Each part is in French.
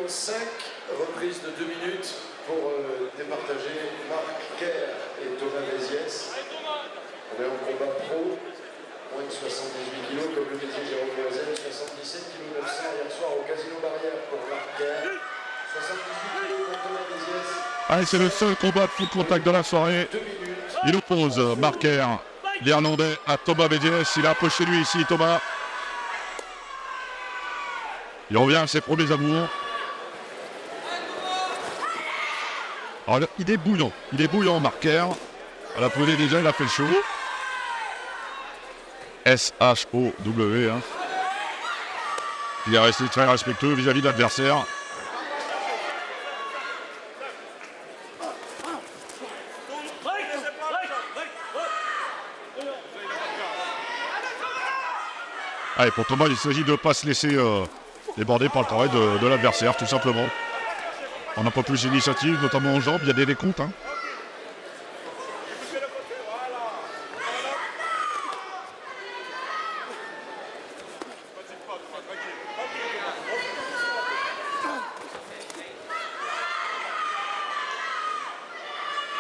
5 reprises de 2 minutes pour départager Marc Kerr et Thomas Méziès. On est en combat pro, moins de 78 kg, comme le métier Jérôme Loisel, 77 kg 900 hier soir au Casino Barrière pour Marc Kerr, 78 kg pour Thomas Méziès. Allez, c'est le seul combat de full contact de la soirée. Il oppose Marc Kerr, l'Irlandais, à Thomas Méziès. Il a un peu chez lui ici, Thomas. Il revient à ses premiers amours. Alors, il est bouillant, Marc Kerr. À la posée déjà, il a fait le show. S-H-O-W. Hein. Il est resté très respectueux vis-à-vis de l'adversaire. Allez, pour Thomas, il s'agit de ne pas se laisser déborder par le travail de l'adversaire, tout simplement. On n'a pas plus d'initiative, notamment en jambes, il y a des décomptes. Hein.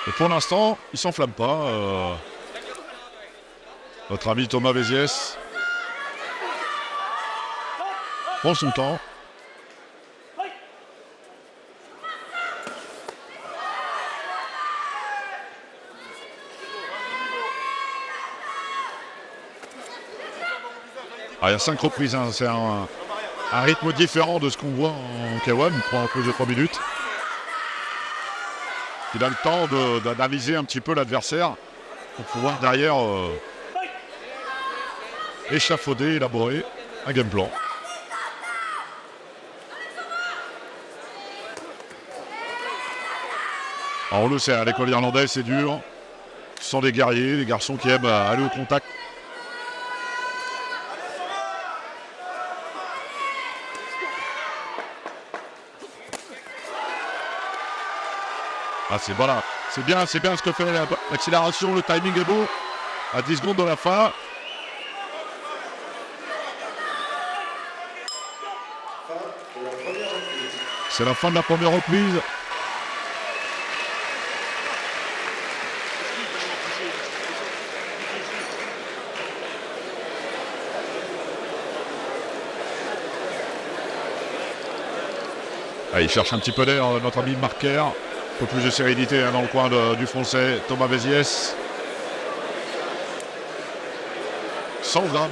Et pour l'instant, il ne s'enflamme pas. Notre ami Thomas Méziès prend son temps. Ah, il y a 5 reprises, hein. C'est un rythme différent de ce qu'on voit en K1. Il prend un peu de 3 minutes. Il a le temps d'analyser un petit peu l'adversaire pour pouvoir derrière échafauder, élaborer un game plan. Alors on le sait, à l'école irlandaise c'est dur. Ce sont des guerriers, des garçons qui aiment aller au contact. Ah, c'est voilà, c'est bien ce que fait l'accélération, le timing est beau. À 10 secondes de la fin. C'est la fin de la première reprise. Ah, il cherche un petit peu d'air, notre ami Marc Kerr. Un peu plus de sérénité hein, dans le coin du français Thomas Méziès. 100 grammes.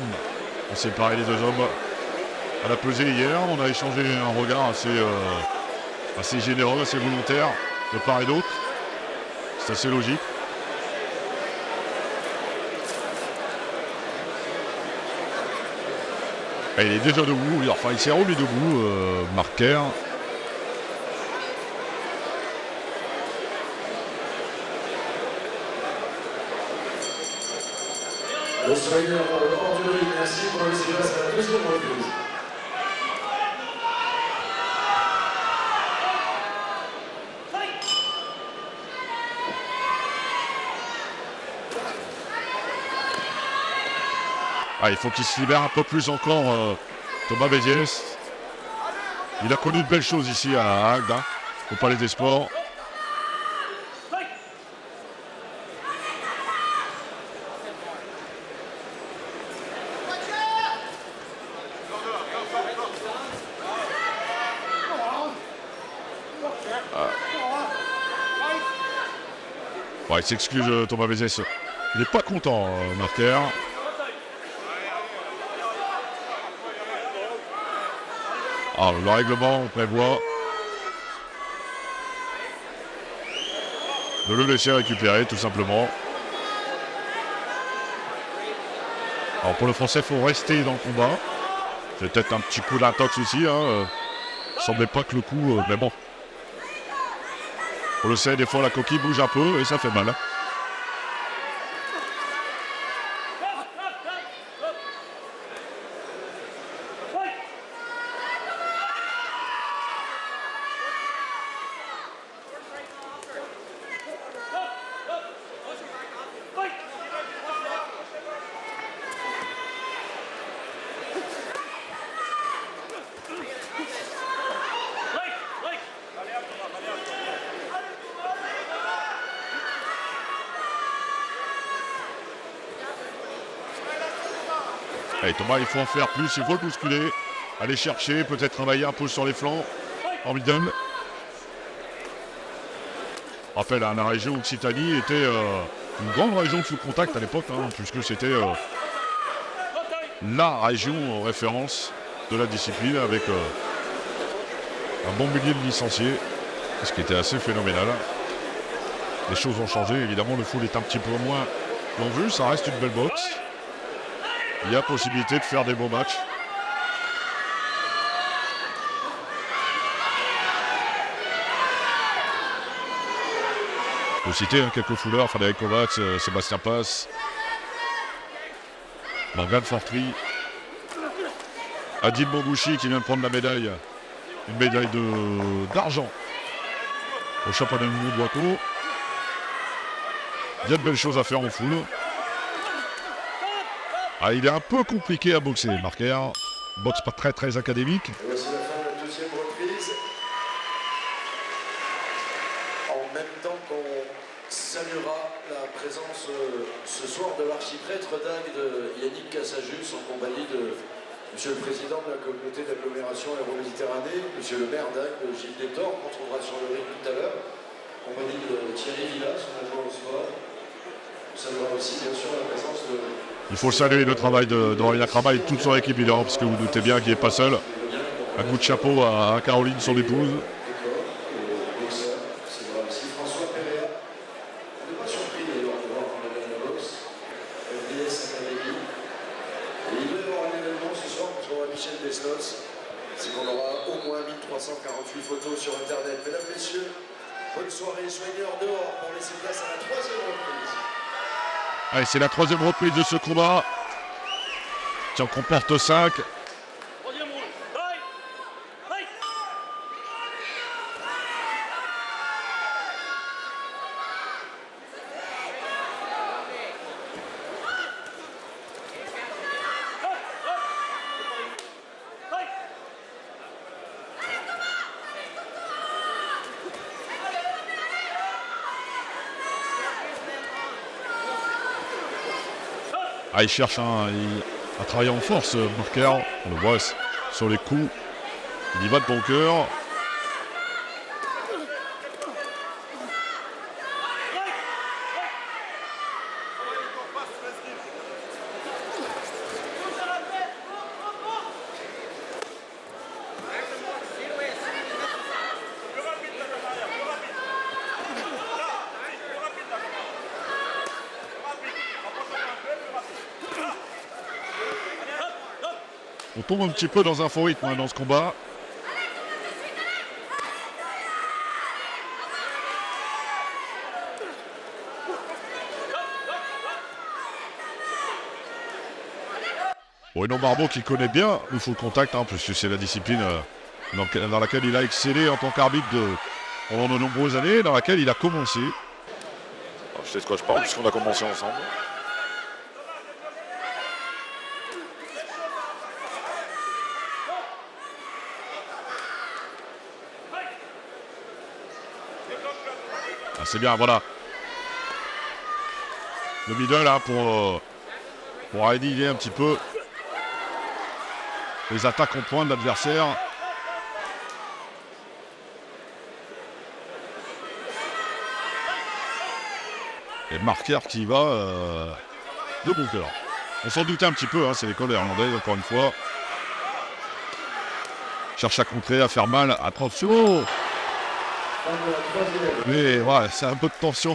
On s'est séparé les deux hommes à la pesée hier. On a échangé un regard assez généreux, assez volontaire de part et d'autre. C'est assez logique. Et il est déjà debout. Enfin, il s'est remis debout, Marc Kerr. Le Strider hors du ring, merci pour laisser place à la deuxième reprise. Ah, il faut qu'il se libère un peu plus encore, Thomas Méziès. Il a connu de belles choses ici à Agde, hein, au Palais des Sports. Bon, il s'excuse, Thomas Méziès. Il n'est pas content, Marc Kerr. Alors, le règlement prévoit de le laisser récupérer, tout simplement. Alors, pour le français, il faut rester dans le combat. C'est peut-être un petit coup d'intox ici. Hein. Il ne semblait pas que le coup... mais bon. On le sait, des fois, la coquille bouge un peu et ça fait mal. Hein. Allez, Thomas, il faut en faire plus, il faut le bousculer. Aller chercher, peut-être travailler un peu sur les flancs. En middle. Rappelle, la région Occitanie était une grande région de full contact à l'époque, puisque c'était la région référence de la discipline avec un bon millier de licenciés, ce qui était assez phénoménal. Les choses ont changé, évidemment, le full est un petit peu moins long vu, ça reste une belle boxe. Il y a possibilité de faire des beaux matchs. Je peux citer quelques fouleurs, Frédéric Kovacs, Sébastien Passe, Morgan Fortry, Adil Mogouchi qui vient de prendre la médaille, une médaille d'argent au championnat du monde de Waco. Il y a de belles choses à faire en foule. Il est un peu compliqué à boxer, Marquer. Boxe pas très académique. Et voici la fin de la deuxième reprise. En même temps qu'on saluera la présence ce soir de l'archiprêtre d'Agde, Yannick Cassajus, en compagnie de Monsieur le Président de la communauté d'agglomération Euro-Méditerranée, Monsieur le maire d'Agde, Gilles Détor, qu'on trouvera sur le ring tout à l'heure, en compagnie de Thierry Villas, son adjoint au sport. On saluera aussi bien sûr la présence de... Il faut saluer le travail d'Aurélien Crama et toute son équipe, évidemment, parce que vous doutez bien qu'il n'est pas seul. Un coup de chapeau à Caroline, son épouse. François Perea. On n'est pas surpris d'ailleurs de voir qu'on a la boxe. FDS Academy. Et il va y avoir un événement ce soir parce qu'on aura Michel Desnos. C'est qu'on aura au moins 1348 photos sur Internet. Mesdames, Messieurs, bonne soirée, soyez hors dehors pour laisser place à la troisième reprise. Allez, c'est la troisième reprise de ce combat qui en comporte 5. Il cherche à travailler en force, Marquer. On le voit sur les coups. Il y va de bon cœur. On tombe un petit peu dans un faux rythme dans ce combat. Bruno Barbeau qui connaît bien le full contact, puisque c'est la discipline dans laquelle il a excellé en tant qu'arbitre pendant de nombreuses années, dans laquelle il a commencé. Je sais de quoi je parle, puisqu'on a commencé ensemble. C'est bien, voilà. Le middle pour aider un petit peu les attaques en point de l'adversaire. Et Marquer qui va de bon cœur. On s'en doutait un petit peu, c'est l'école irlandaise encore une fois. Cherche à contrer, à faire mal. Attention! Mais voilà, c'est un peu de tension.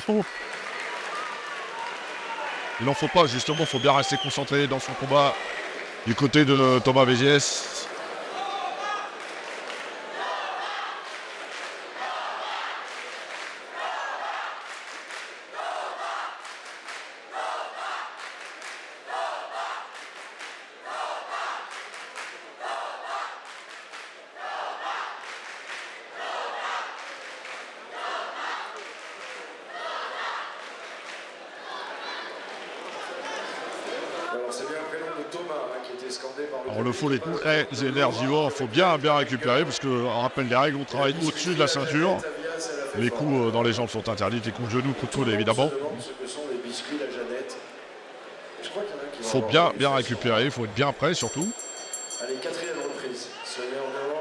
Il n'en faut pas, justement, il faut bien rester concentré dans son combat. Du côté de Thomas Véziès. Alors c'est bien le prénom de Thomas qui était scandé par le... Alors le full est très énergivore, il faut bien récupérer, parce qu'on rappelle les règles, on travaille au-dessus de la ceinture. Les coups dans les jambes sont interdits, les coups de genoux, coups de coude évidemment. faut bien récupérer, il faut être bien prêt surtout. Allez, 4e reprise. Soyez en avant.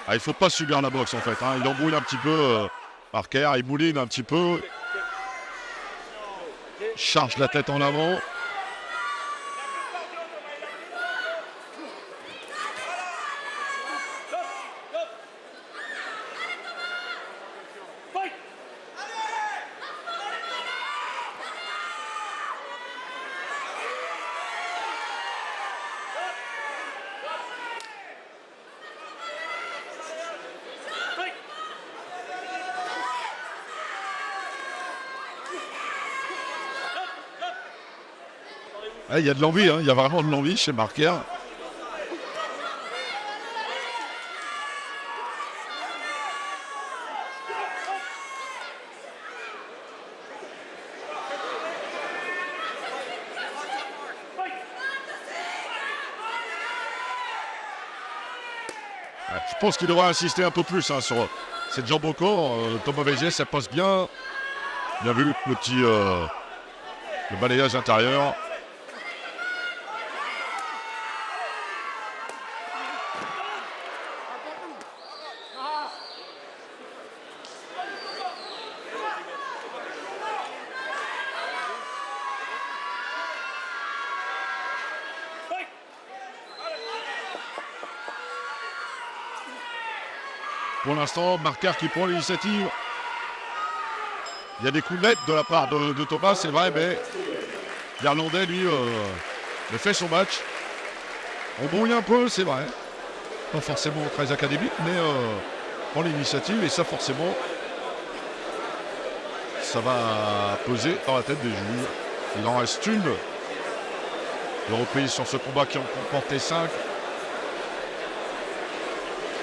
Ah, il ne faut pas subir la boxe en fait. Hein. Il embrouille un petit peu Marquer, il mouline un petit peu. Charge la tête en avant. Il y a de l'envie, hein. Il y a vraiment de l'envie chez Marquer. Je pense qu'il devrait insister un peu plus hein, sur cette jambe au corps. Thomas Véziès, ça passe bien. Bien vu le petit le balayage intérieur. Pour l'instant, Marquer qui prend l'initiative. Il y a des coups nets de la part de Thomas, c'est vrai, mais l'Irlandais, lui, fait son match. On brouille un peu, c'est vrai. Pas forcément très académique, mais prend l'initiative et ça, forcément, ça va peser dans la tête des juges. Il en reste une de reprise sur ce combat qui en comportait 5.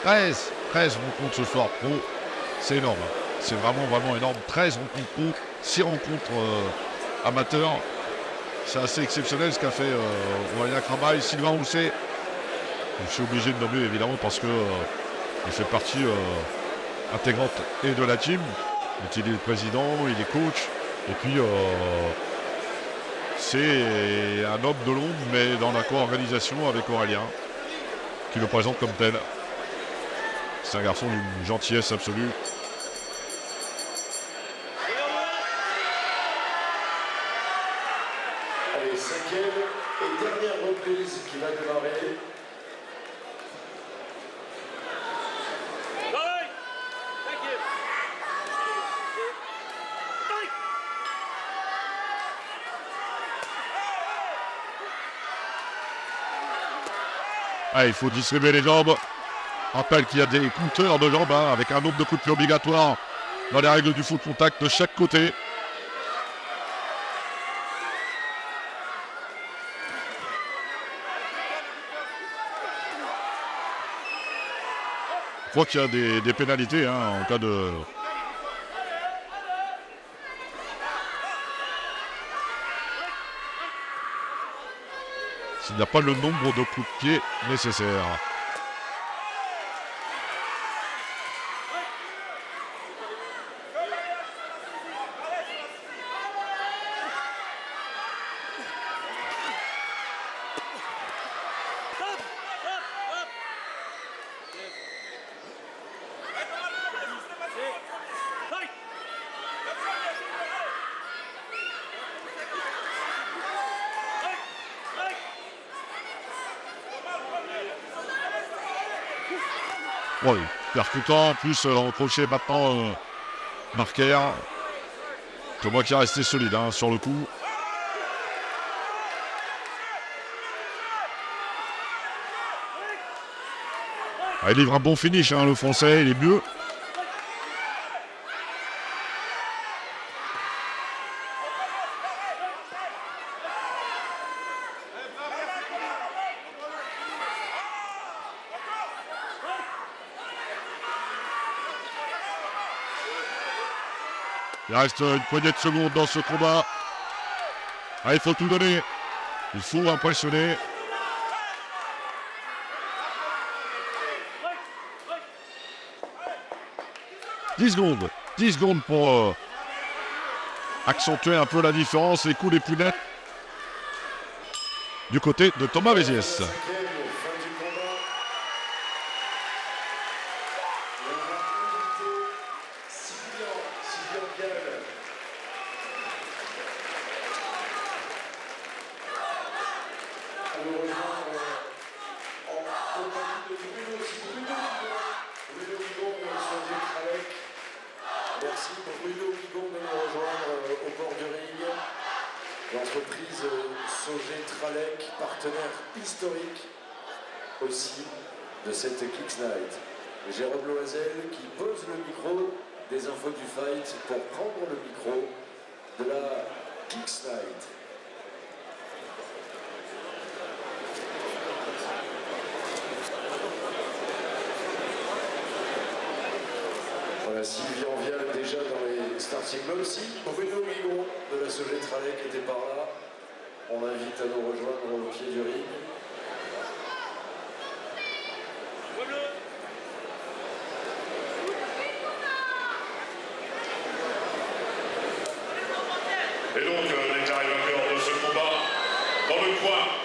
13 rencontres ce soir pro, c'est énorme. C'est vraiment énorme. 13 rencontres pro, 6 rencontres amateurs. C'est assez exceptionnel ce qu'a fait Aurélien Kramail. Sylvain Rousset, je suis obligé de nommer évidemment parce que il fait partie intégrante et de la team. Il est le président, il est coach. Et puis c'est un homme de l'ombre, mais dans la co-organisation avec Aurélien, qui le présente comme tel. C'est un garçon d'une gentillesse absolue. Allez, 5e et dernière reprise qui va démarrer. Il faut distribuer les jambes. Rappelle qu'il y a des compteurs de jambes hein, avec un nombre de coups de pied obligatoires dans les règles du full contact de chaque côté. Je crois qu'il y a des pénalités hein, en cas de... S'il n'y a pas le nombre de coups de pied nécessaires. Oui, percutant, plus en crochet maintenant Marquer. Thomas qui a resté solide hein, sur le coup. Ah, il livre un bon finish, hein, le français, il est mieux. Il reste une poignée de secondes dans ce combat. Ah, il faut tout donner. Il faut impressionner. « 10 secondes. 10 secondes pour accentuer un peu la différence, les coups les plus nets du côté de Thomas Méziès. Merci Bruno Guigon de nous rejoindre au bord du ring. L'entreprise Sauger-Tralec, partenaire historique aussi de cette Kicks Night. Jérôme Loisel qui pose le micro des infos du fight pour prendre le micro de la Kicks Night. Voilà, Sylvie en vient déjà dans les starting blocks aussi. Bruno Guigon de la Sauger-Tralec était par là. On l'invite à nous rejoindre au pied du ring. Et donc, déclaré vainqueur de ce combat dans le coin